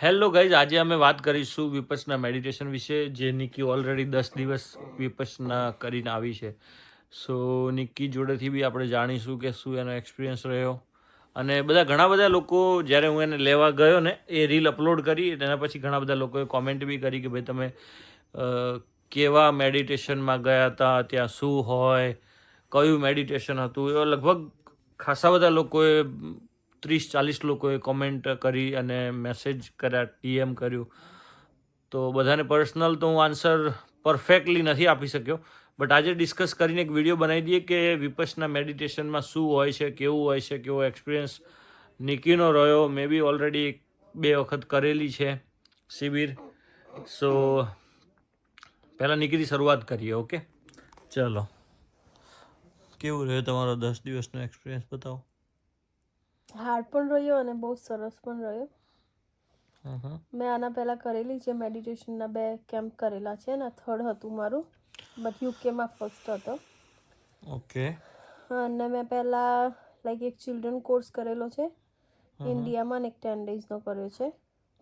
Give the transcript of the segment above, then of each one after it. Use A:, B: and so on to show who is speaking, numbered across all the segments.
A: Hello guys, આજે અમે વાત કરીશું વિપસના મેડિટેશન વિશે, જે નિકી ઓલરેડી 10 દિવસ વિપસના કરીને આવી છે. સો નિકી જોડેથી બી આપણે જાણીશું કે શું એનો એક્સપિરિયન્સ રહ્યો. અને ઘણા બધા લોકો, જ્યારે હું એને લેવા ગયો ને, એ રીલ અપલોડ કરી, એના પછી ઘણા બધા લોકોએ કોમેન્ટ બી કરી કે ભાઈ તમે કેવા મેડિટેશનમાં ગયા હતા, ત્યાં શું હોય, કયું મેડિટેશન હતું. એવા લગભગ ખાસા બધા લોકોએ 30-40 લોકોએ કોમેન્ટ કરી અને મેસેજ કર્યા, ડીએમ કર્યું. તો બધાને પર્સનલ તો હું આન્સર પરફેક્ટલી નથી આપી શક્યો, બટ આજે ડિસ્કસ કરીને એક વિડીયો બનાવી દઈએ કે વિપસના મેડિટેશનમાં શું હોય છે, કેવું હોય છે, કેવો એક્સપિરિયન્સ નિકીનો રહ્યો. મે બી ઓલરેડી 2 વખત કરેલી છે શિબિર. સો પહેલાં નિકીથી શરૂઆત કરીએ. ઓકે, ચલો. કેવું રહ્યો તમારો 10 દિવસનો એક્સપિરિયન્સ? બતાવો.
B: હાર્ડ પણ રહ્યો અને બહુ સરસ પણ રહ્યો. મેં આના પહેલાં કરેલી છે મેડિટેશનના 2 કેમ્પ કરેલા છે ને 3rd હતું મારું, બટ યુકેમાં ફર્સ્ટ હતો.
A: ઓકે.
B: અને મેં પહેલાં એક ચિલ્ડ્રન કોર્સ કરેલો છે ઇન્ડિયામાં ને એક 10 ડેઝનો કર્યો છે,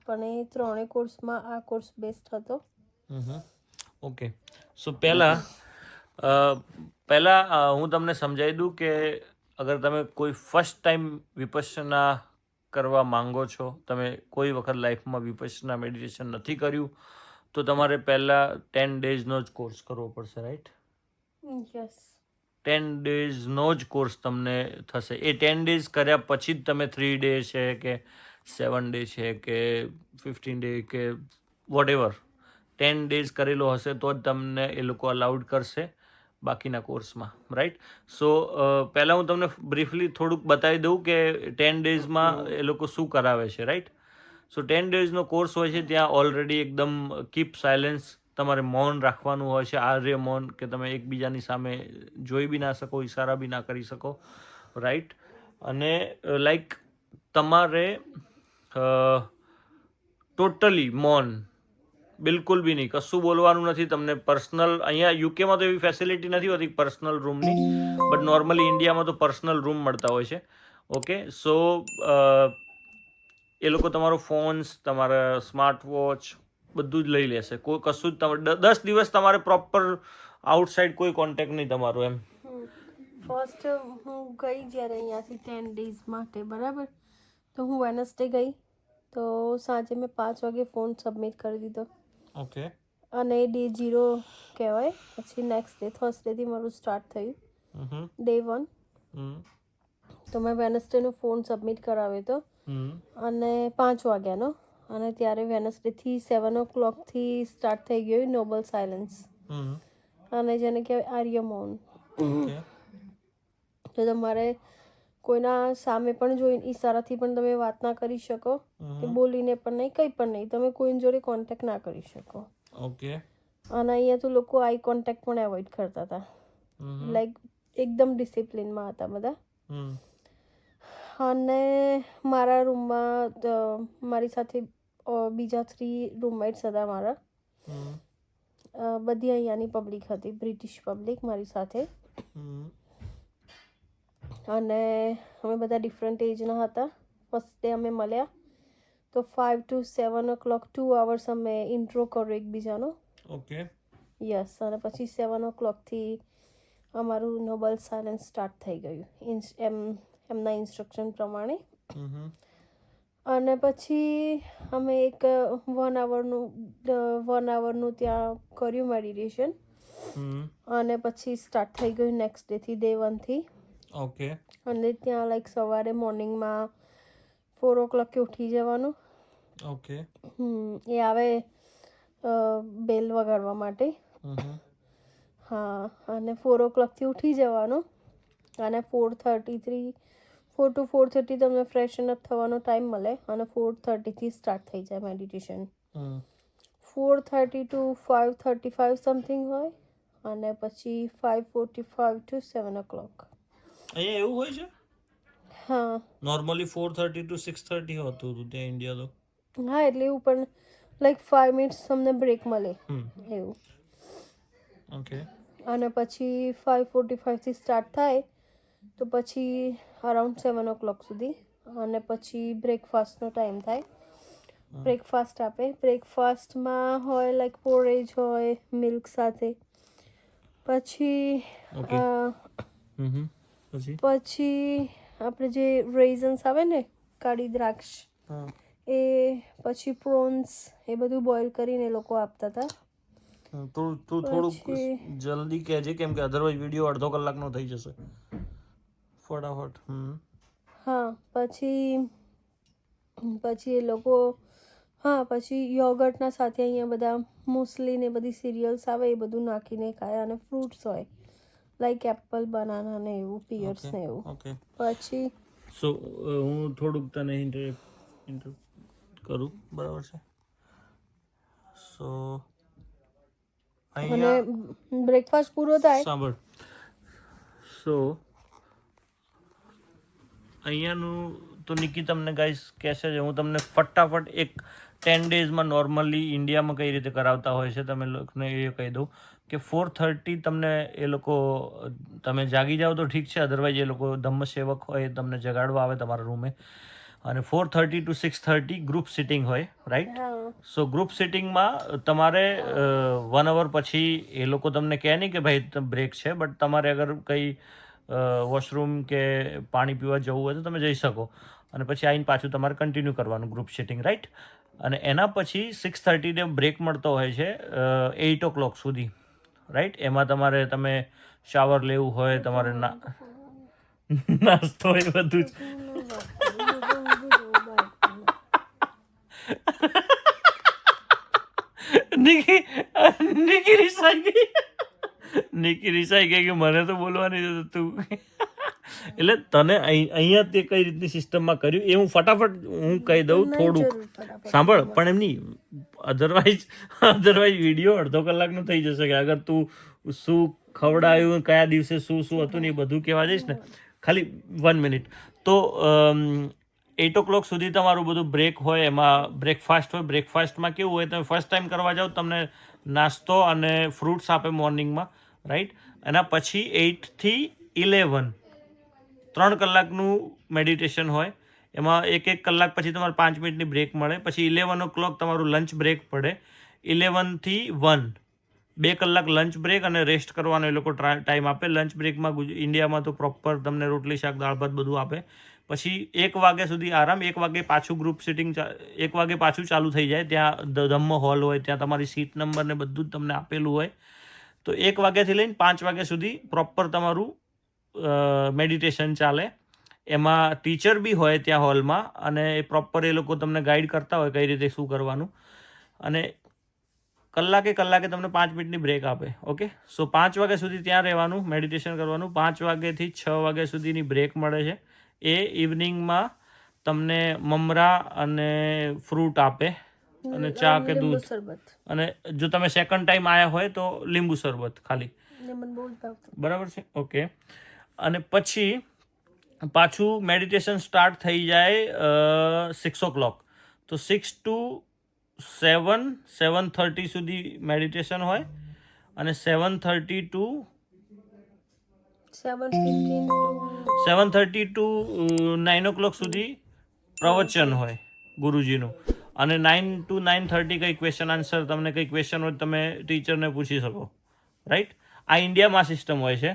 B: પણ એ 3 કોર્સમાં આ કોર્સ બેસ્ટ હતો.
A: ઓકે, સો પહેલાં હું તમને સમજાવી દઉં કે અગર તમે કોઈ ફર્સ્ટ ટાઈમ વિપશ્યના કરવા માંગો છો, તમે કોઈ વખત લાઈફમાં વિપશ્યના મેડિટેશન નથી કર્યું, તો તમારે પહેલાં 10 ડેઝનો જ કોર્સ કરવો પડશે, રાઈટ?
B: યસ.
A: 10 ડેઝનો જ કોર્સ તમને થશે. એ 10 ડેઝ કર્યા પછી જ તમે 3 ડે છે કે 7 ડે છે કે 15 ડે કે વોટ 10 ડેઝ કરેલો હશે તો જ તમને એ લોકો અલાઉડ કરશે બાકીના કોર્સમાં, રાઈટ? સો પહેલાં હું તમને બ્રીફલી થોડુંક બતાવી દઉં કે 10 ડેઝમાં એ લોકો શું કરાવે છે, રાઈટ? સો 10 ડેઝનો કોર્સ હોય છે, ત્યાં ઓલરેડી એકદમ કીપ સાયલેન્સ, તમારે મૌન રાખવાનું હોય છે, આર્ય મૌન, કે તમે એકબીજાની સામે જોઈ બી ના શકો, ઇશારા બી ના કરી શકો, રાઈટ? અને તમારે ટોટલી મૌન, બિલકુલ બી નહીં, કશું બોલવાનું નથી. તમને પર્સનલ, અહીંયા યુકેમાં તો એવી ફેસિલિટી નથી હોતી પર્સનલ રૂમની, બટ નોર્મલી ઇન્ડિયામાં તો પર્સનલ રૂમ મળતા હોય છે. ઓકે, સો એ લોકો તમારો ફોન્સ, તમારા સ્માર્ટ વોચ બધું જ લઈ લેશે. કોઈ કશું જ તમારે 10 દિવસ તમારે પ્રોપર આઉટસાઇડ કોઈ કોન્ટેક્ટ નહીં તમારો, એમ.
B: ફર્સ્ટ હું ગઈ જ્યારે અહીંયાથી 10 ડેઝ માટે, બરાબર, તો હું વેનસડે ગઈ, તો સાંજે મેં 5 વાગે ફોન સબમિટ કરી દીધો.
A: ઓકે.
B: અને ડે 0 કહેવાય. પછી નેક્સ્ટ ડે થર્સડેથી મારું સ્ટાર્ટ થયું ડે 1. તો મેં વેનસડેનો ફોન સબમિટ કરાવ્યો હતો અને 5 વાગ્યાનો. અને ત્યારે વેનસડેથી 7 o'clockથી સ્ટાર્ટ થઈ ગયું નોબલ સાયલન્સ, અને જેને કહેવાય આર્ય મૌન. તો તમારે કોઈના સામે પણ જોઈને ઈશારાથી પણ તમે વાત ના કરી શકો, કે બોલીને પણ નહીં, કંઈ પણ નહીં, તમે કોઈની જોડે કોન્ટેક્ટ ના કરી શકો.
A: ઓકે.
B: અને અહીંયા તો લોકો આઈ કોન્ટેક્ટ પણ એવોઇડ કરતા હતા, એકદમ ડિસિપ્લિનમાં હતા બધા. અને મારા રૂમમાં મારી સાથે બીજા 3 રૂમમેટ્સ હતા મારા. બધી અહીંયાની પબ્લિક હતી, બ્રિટિશ પબ્લિક મારી સાથે. અને અમે બધા ડિફરન્ટ એજના હતા. ફર્સ્ટ ડે અમે મળ્યા તો 5 to 7 o'clock 2 hours અમે ઇન્ટ્રો કર્યો એકબીજાનો.
A: ઓકે.
B: યસ. અને પછી 7 o'clockથી અમારું નોબલ સાયલન્સ સ્ટાર્ટ થઈ ગયું એમના ઇન્સ્ટ્રક્શન પ્રમાણે. અને પછી અમે એક 1 hourનું ત્યાં કર્યું મેડિટેશન. અને પછી સ્ટાર્ટ થઈ ગયું નેક્સ્ટ ડેથી, ડે 1થી.
A: ઓકે.
B: અને ત્યાં સવારે મોર્નિંગમાં 4 o'clock ઉઠી જવાનું.
A: ઓકે.
B: એ આવે બેલ વગાડવા માટે. હા. અને 4 o'clockથી ઉઠી જવાનું. અને 4:33 4 to 4:30 તમને ફ્રેશન અપ થવાનો ટાઈમ મળે. અને 4:30થી સ્ટાર્ટ થઈ જાય મેડિટેશન. 4:30 to 5:35 સમથિંગ હોય. અને પછી 5:45 to 7 o'clock.
A: અહીંયા એવું હોય છે?
B: હા.
A: નોર્મલી 4:30 to 6:30 હોતું હતું ત્યાં ઇન્ડિયા તો.
B: હા, એટલે એવું પણ 5 મિનિટ્સ તમને બ્રેક મળે એવું.
A: ઓકે.
B: અને પછી 5:45થી સ્ટાર્ટ થાય તો પછી અરાઉન્ડ 7 o'clock સુધી. અને પછી બ્રેકફાસ્ટનો ટાઈમ થાય. બ્રેકફાસ્ટ આપે. બ્રેકફાસ્ટમાં હોય લાઈક પોરેજ હોય મિલ્ક સાથે. પછી
A: ઓકે. પછી
B: પછી આપણે જે રેઝન્સ આવે ને કાળી દ્રાક્ષ એ, પછી પ્રોન્સ, એ બધું બોઇલ કરીને એ લોકો આપતા હતા.
A: તું થોડુંક
B: પછી
A: જલ્દી કહેજે, કેમ કે અધરવાઇઝ વિડીયો અડધો કલાકનો થઈ જશે. ફટાફટ.
B: હા, પછી એ લોકો, હા, પછી યોગર્ટના સાથે અહીંયા બધા મુસલી ને બધી સિરિયલ્સ આવે એ બધું નાખીને ખાય, અને ફ્રૂટ્સ હોય લાઈક એપલ, બનાના ને એવું, પિયર્સ ને એવું.
A: ઓકે.
B: પછી
A: સો હું થોડુંક તને ઇન્ટર કરું, બરાબર છે? સો
B: અને
A: અહીંયા
B: બ્રેકફાસ્ટ પૂરો થાય.
A: સાંભળ. સો અહીંયાનું તો નિકી તમને ગાઈસ કહેશે જ. હું તમને ફટાફટ એક 10 ડેઝમાં નોર્મલી ઇન્ડિયામાં કઈ રીતે કરાવતા હોય છે તમે લોકોને એ કહી દઉં કે 4:30 તમને એ લોકો, તમે જાગી જાઓ તો ઠીક છે, અધરવાઇઝ એ લોકો ધમ્મસેવક હોય તમને જગાડવા આવે તમારા રૂમે. અને 4:30 to 6:30 ગ્રુપ સિટિંગ હોય, રાઈટ? સો ગ્રુપ સિટિંગમાં તમારે 1 hour પછી એ લોકો તમને કહે નહીં કે ભાઈ બ્રેક છે, બટ તમારે અગર કંઈ વોશરૂમ કે પાણી પીવા જવું હોય તો તમે જઈ શકો, અને પછી આવીને પાછું તમારે કન્ટિન્યુ કરવાનું ગ્રુપ સિટિંગ, રાઈટ? અને એના પછી 6:30 બ્રેક મળતો હોય છે 8 o'clock સુધી, રાઈટ? એમાં તમે શાવર લેવું હોય, તમારે નાસ્તો એ બધું જ. નિકી રિસાઈ ગઈ કે મને તો બોલવાની તું. એટલે તને અહીંયા તે કઈ રીતની સિસ્ટમમાં કર્યું એ હું ફટાફટ કહી દઉં થોડુંક. સાંભળ, પણ એમ નહીં, અધરવાઇઝ વિડીયો અડધો કલાકનો થઈ જશે કે અગર તું શું ખવડાયું, કયા દિવસે શું હતું ને એ બધું કહેવા જઈશ ને. ખાલી 1 મિનિટ. તો 8 o'clock સુધી તમારું બધું બ્રેક હોય, એમાં બ્રેકફાસ્ટ હોય. બ્રેકફાસ્ટમાં કેવું હોય, તમે ફર્સ્ટ ટાઈમ કરવા જાઓ તમને નાસ્તો અને ફ્રૂટ્સ આપે મોર્નિંગમાં, રાઈટ? એના પછી 8 થી 11 3 કલાકનું મેડિટેશન હોય. એમાં 1 કલાક પછી તમારે 5 મિનિટની બ્રેક મળે. પછી 11 o'clock તમારું લંચ બ્રેક પડે. 11 થી 1 2 કલાક લંચ બ્રેક અને રેસ્ટ કરવાનો એ લોકો ટાઈમ આપે. લંચ બ્રેકમાં ઇન્ડિયામાં તો પ્રોપર તમને રોટલી, શાક, દાળ ભાત બધું આપે. પછી 1 વાગ્યા સુધી આરામ. 1 વાગે પાછું ગ્રુપ સિટિંગ, 1 વાગે પાછું ચાલુ થઈ જાય. ત્યાં ધમ્મ હોલ હોય, ત્યાં તમારી સીટ નંબર ને બધું જ તમને આપેલું હોય. તો 1 વાગ્યાથી લઈને 5 વાગ્યા સુધી પ્રોપર તમારું મેડિટેશન ચાલે. એમાં ટીચર બી હોય ત્યાં હોલમાં, અને પ્રોપર એ લોકો તમને ગાઈડ કરતા હોય કઈ રીતે શું કરવાનું. અને કલાકે તમને 5 મિનિટની બ્રેક આપે. ઓકે, સો 5 વાગ્યા સુધી ત્યાં રહેવાનું, મેડિટેશન કરવાનું. 5 વાગ્યાથી 6 વાગ્યા સુધીની બ્રેક મળે છે. એ ઇવનિંગમાં તમને મમરા અને ફ્રૂટ આપે, અને ચા કે દૂધ. અને જો તમે સેકન્ડ ટાઈમ આવ્યા હોય તો લીંબુ શરબત ખાલી. બરાબર છે? ઓકે. અને પછી પાછું મેડિટેશન સ્ટાર્ટ થઈ જાય 6 o'clock. તો 6 to 7:30 સુધી મેડિટેશન હોય, અને 7:30 to 9 o'clock સુધી પ્રવચન હોય ગુરુજીનું. અને 9 to 9:30 કંઈ ક્વેશ્ચન આન્સર, તમને કંઈ ક્વેશ્ચન હોય તમે ટીચરને પૂછી શકો, રાઈટ? આ ઇન્ડિયામાં સિસ્ટમ હોય છે.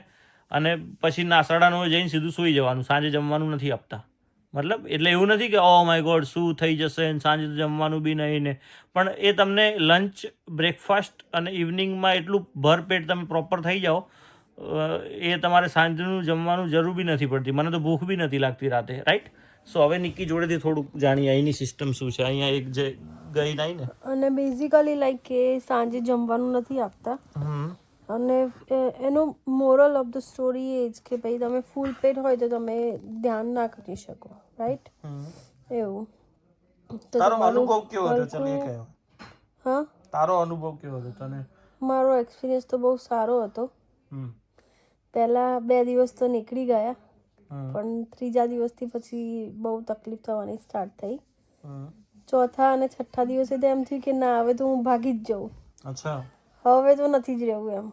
A: અને પછી 9:30 જઈને સીધું સૂઈ જવાનું. સાંજે જમવાનું નથી આપતા. મતલબ એટલે એવું નથી કે ઓ માય ગોડ શું થઈ જશે ને સાંજે જમવાનું બી નહીં ને. પણ એ તમને લંચ, બ્રેકફાસ્ટ અને ઇવનિંગમાં એટલું ભરપેટ તમે પ્રોપર થઈ જાઓ, એ તમારે સાંજનું જમવાનું જરૂર બી નથી પડતી. મને તો ભૂખ બી નથી લાગતી રાતે, રાઈટ? સો હવે નિકી જોડેથી થોડુંક જાણીએ અહીંની સિસ્ટમ શું છે. અહીંયા એક જે ગઈ નહીં ને,
B: અને બેઝિકલી લાઈક કે સાંજે જમવાનું નથી આપતા. અને એનો મોરલ ઓફ ધ સ્ટોરી એ જ કે ભાઈ તમે ફૂલ પેટ હોય તો તમે ધ્યાન ના કરી શકો, રાઈટ? એવું.
A: તારો અનુભવ કેવો હતો? ચાલ એ કહો.
B: હા,
A: તારો અનુભવ કેવો હતો તને?
B: મારો એક્સપિરિયન્સ તો બહુ સારો હતો. પહેલા 2 દિવસ તો નીકળી ગયા, પણ 3જા દિવસથી પછી બહુ તકલીફ થવાની સ્ટાર્ટ થઈ. 4થા અને 6ઠ્ઠા દિવસે તો એમ થયું કે ના, હવે તો હું ભાગી જ જાઉં.
A: અચ્છા.
B: હવે તો નથી જ રહેવું એમ.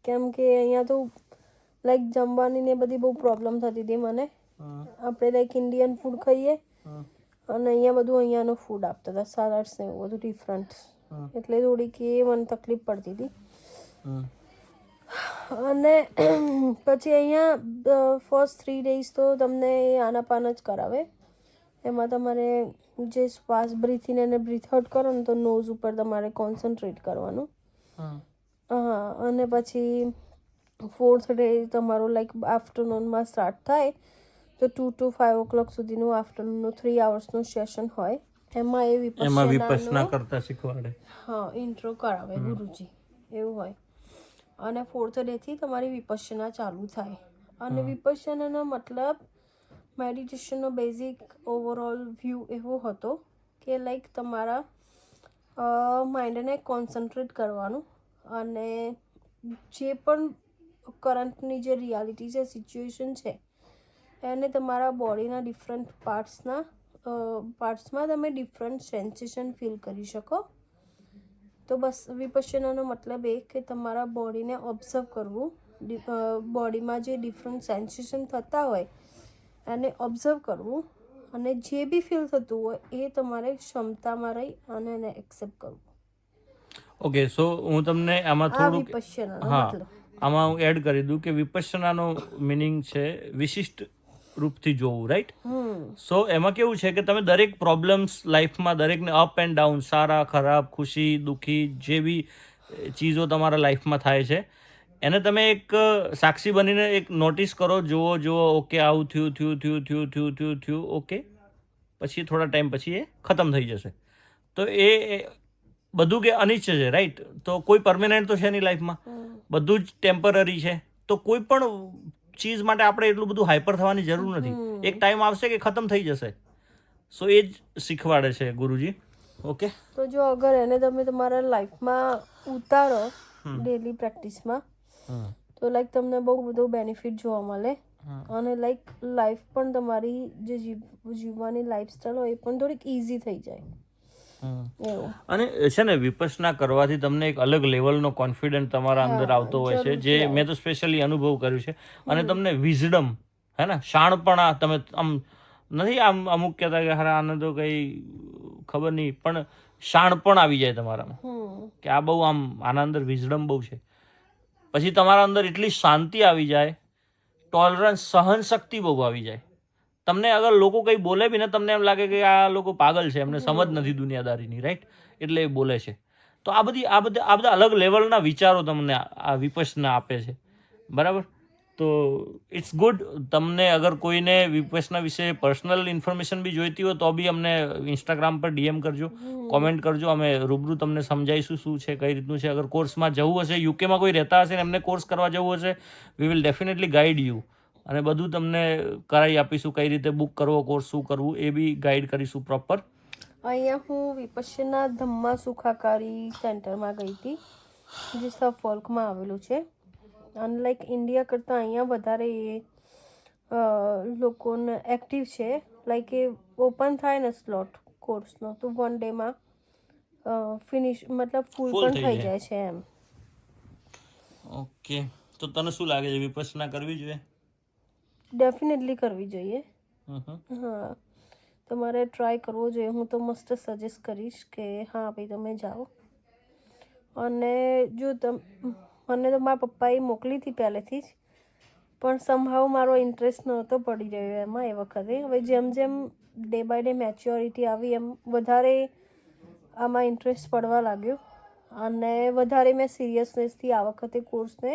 B: કેમ કે અહીંયા તો લાઈક જમવાની ને બધી બહુ પ્રોબ્લેમ થતી હતી મને. આપણે લાઈક ઇન્ડિયન ફૂડ ખાઈએ અને અહીંયા બધું અહીંયાનું ફૂડ આપતા હતા, સલાડ્સ ને એવું બધું ડિફરન્ટ, એટલે થોડીક એ મને તકલીફ પડતી હતી. અને પછી અહીંયા ફર્સ્ટ 3 days તો તમને આનાપાન જ કરાવે. એમાં તમારે જે શ્વાસ બ્રીથ ઇન અને બ્રીથ આઉટ કરો ને તો નોઝ ઉપર તમારે કોન્સન્ટ્રેટ કરવાનું. હા, અને પછી 4th day તમારું લાઈક આફ્ટરનૂનમાં સ્ટાર્ટ થાય તો 2 to 5 o'clock સુધીનું આફ્ટરનૂનનું 3 hours સેશન હોય. એમાં
A: એમાં વિપશ્યના કરતા શીખવાડે.
B: હા, ઇન્ટ્રો કરાવે ગુરુજી, એવું હોય. અને 4th day થી તમારી વિપશ્યના ચાલુ થાય. અને વિપશ્યનાનો મતલબ મેડિટેશનનો બેઝિક ઓવરઓલ વ્યૂ એવો હતો કે લાઈક તમારા માઇન્ડને કોન્સન્ટ્રેટ કરવાનું અને જે પણ કરંટની જે રિયાલિટી છે, સિચ્યુએશન છે, એને તમારા બોડીના ડિફરન્ટ પાર્ટ્સમાં તમે ડિફરન્ટ સેન્સેશન ફીલ કરી શકો. તો બસ વિપશ્યનાનો મતલબ એ કે તમારા બોડીને ઓબ્ઝર્વ કરવું, બોડીમાં જે ડિફરન્ટ સેન્સેશન થતા હોય એને ઓબ્ઝર્વ કરવું, અને જે બી ફીલ થતું હોય એ તમારે ક્ષમતામાં રહી અને એને એક્સેપ્ટ કરવું.
A: ઓકે, સો હું તમને આમાં
B: આ
A: થોડુંક
B: વિપશ્યનાનો મતલબ.
A: આમાં હું એડ કરી દઉં કે વિપશ્યનાનો મિનિંગ છે વિશિષ્ટ રૂપથી જોવું, રાઈટ? સો એમાં કેવું છે કે તમે દરેક પ્રોબ્લેમ્સ લાઈફમાં દરેકને અપ એન્ડ ડાઉન, સારા ખરાબ, ખુશી દુઃખી, જે બી ચીજો તમારા લાઈફમાં થાય છે એને તમે એક સાક્ષી બનીને એક નોટિસ કરો, જુઓ, ઓકે આવું થયું, ઓકે, પછી થોડા ટાઈમ પછી એ ખતમ થઈ જશે. તો એ બધું કે અનિશ્ચિત છે, રાઈટ? તો કોઈ પરમેનન્ટ તો છે નહીં લાઈફમાં, બધું જ ટેમ્પરરી છે. તો કોઈ પણ ચીજ માટે આપણે એટલું બધું હાઈપર થવાની જરૂર નથી. એક ટાઈમ આવશે કે ખતમ થઈ જશે. સો એ જ શીખવાડે છે ગુરુજી. ઓકે,
B: તો જો અગર એને તમે તમારા લાઈફમાં ઉતારો ડેલી પ્રેક્ટિસમાં, તો લાઈક તમને બહુ બધો બેનિફિટ જોવા મળે. અને લાઈક લાઈફ પણ તમારી જે જીવવાની લાઈફસ્ટાઈલ હોય એ પણ થોડીક ઇઝી થઈ જાય.
A: અને છે ને વિપશ્યના કરવાથી તમને એક અલગ લેવલનો કોન્ફિડન્સ તમારા અંદર આવતો હોય છે, જે મેં તો સ્પેશિયલી અનુભવ કર્યું છે. અને તમને વિઝડમ, હે ને, શાણપણા, તમે આમ નથી આમ અમુક કહેતા કે હારા આને તો કંઈ ખબર નહીં, પણ શાણપણ આવી જાય તમારામાં કે આ બહુ આમ આના અંદર વિઝડમ બહુ છે. પછી તમારા અંદર એટલી શાંતિ આવી જાય, ટોલરન્સ, સહન શક્તિ બહુ આવી જાય. તમને અગર લોકો કંઈ બોલે બી ને તમને એમ લાગે કે આ લોકો પાગલ છે, એમને સમજ નથી દુનિયાદારીની, રાઈટ? એટલે એ બોલે છે. તો આ બધા અલગ લેવલના વિચારો તમને આ વિપશ્યના આપે છે, બરાબર? તો ઇટ્સ ગુડ. તમને અગર કોઈને વિપશ્યના વિશે પર્સનલ ઇન્ફોર્મેશન બી જોઈતી હોય તો બી અમને ઇન્સ્ટાગ્રામ પર DM કરજો, કોમેન્ટ કરજો. અમે રૂબરૂ તમને સમજાવીશું શું છે, કઈ રીતનું છે. અગર કોર્સમાં જવું હશે, યુકેમાં કોઈ રહેતા હશે ને એમને કોર્સ કરવા જવું હશે, we will definitely guide you. અને બધું તમને કરાવી આપીશું, કઈ રીતે બુક કરવો, કોર્સ શું કરવું એ બી ગાઈડ કરીશું પ્રોપર.
B: અહીંયા હું વિપશ્યના ધમ્મા સુખાકારી સેન્ટરમાં ગઈ હતી, જે સફોલ્કમાં આવેલું છે. અને લાઈક ઇન્ડિયા કરતાં અહીંયા વધારે લોકોને એક્ટિવ છે. લાઈક એ ઓપન થાય ને સ્લોટ કોર્સનો તો 1 ડેમાં ફિનિશ, મતલબ ફૂલ પણ થઈ જાય છે એમ.
A: ઓકે, તો તને શું લાગે છે, વિપશ્યના કરવી જોઈએ?
B: ડેફિનેટલી કરવી જોઈએ. હા, તમારે ટ્રાય કરવો જોઈએ. હું તો મસ્ત સજેસ્ટ કરીશ કે હા ભાઈ તમે જાઓ. અને જો મને તો મારા પપ્પાએ મોકલી હતી પહેલેથી જ, પણ સમહાવ મારો ઇન્ટરેસ્ટ નહોતો પડી રહ્યો એમાં એ વખતે. હવે જેમ જેમ ડે બાય ડે મેચ્યોરિટી આવી એમ વધારે આમાં ઇન્ટરેસ્ટ પડવા લાગ્યો, અને વધારે મેં સિરિયસનેસથી આ વખતે કોર્સને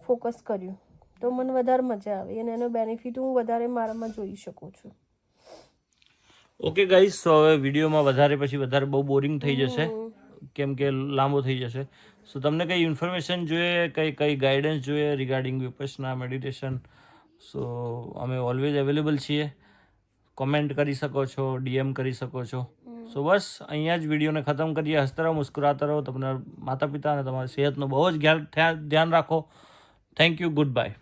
B: ફોકસ કર્યું. તો મને વધારે મજા આવી અને એનો બેનિફિટ હું વધારે મારામાં જોઈ શકું છું.
A: ઓકે ગાઈઝ, તો હવે વિડીયોમાં વધારે બહુ બોરિંગ થઈ જશે, કેમ કે લાંબો થઈ જશે. સો તમને કંઈ ઇન્ફોર્મેશન જોઈએ, કઈ ગાઈડન્સ જોઈએ રિગાર્ડિંગ વિપશ્યના મેડિટેશન, સો અમે ઓલવેઝ અવેલેબલ છીએ. કોમેન્ટ કરી શકો છો, DM કરી શકો છો. સો બસ અહીંયા જ વિડીયોને ખતમ કરીએ. હસતા રહો, મુસ્કુરાતા રહો. તમારા માતા પિતા અને તમારી સેહતનો બહુ જ ધ્યાન રાખો. Thank you, good bye.